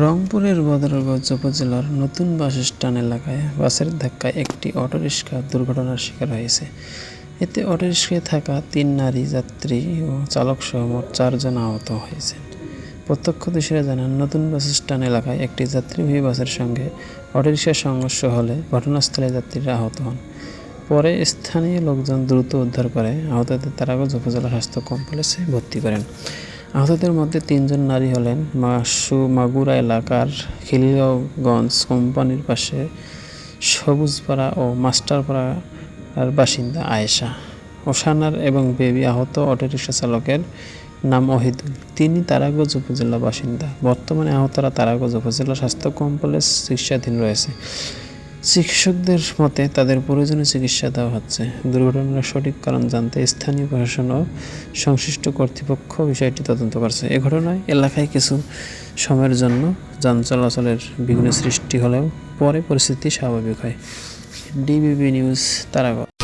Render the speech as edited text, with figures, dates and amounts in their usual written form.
রংপুরের বদরগঞ্জ উপজেলার নতুন বাসস্ট্যান্ড এলাকায় বাসের ধাক্কায় একটি অটোরিকশা দুর্ঘটনার শিকার হয়েছে। এতে অটোরিকশায় থাকা ৩ নারী যাত্রী ও চালকসহ মোট ৪ জন আহত হয়েছেন। প্রত্যক্ষদর্শীরা জানান, নতুন বাসস্ট্যান্ড এলাকায় একটি যাত্রীবাহী বাসের সঙ্গে অটোরিকশার সংঘর্ষ হলে ঘটনাস্থলে যাত্রীরা আহত হন। পরে স্থানীয় লোকজন দ্রুত উদ্ধার করে আহতদের তারাগঞ্জ উপজেলা স্বাস্থ্য কমপ্লেক্সে ভর্তি করেন। আহতদের মধ্যে ৩ জন নারী হলেন মাগুরা এলাকার খিলগাঁওগঞ্জ কোম্পানির পাশে সবুজপাড়া ও মাস্টারপাড়ার বাসিন্দা আয়েশা, ওসানার এবং বেবি। আহত অটোরিকশা চালকের নাম ওহিদুল, তিনি তারাগঞ্জ উপজেলা বাসিন্দা। বর্তমানে আহতরা তারাগঞ্জ উপজেলা স্বাস্থ্য কমপ্লেক্সে চিকিৎসাধীন রয়েছে। চিকিৎসকদের মতে তাদের প্রয়োজনীয় চিকিৎসা দেওয়া হচ্ছে। দুর্ঘটনার সঠিক কারণ জানতে স্থানীয় প্রশাসন ও সংশ্লিষ্ট কর্তৃপক্ষ বিষয়টি তদন্ত করছে। এ ঘটনায় এলাকায় কিছু সময়ের জন্য যান চলাচলের বিঘ্ন সৃষ্টি হলেও পরে পরিস্থিতি স্বাভাবিক হয়। DBB news, Taraganj.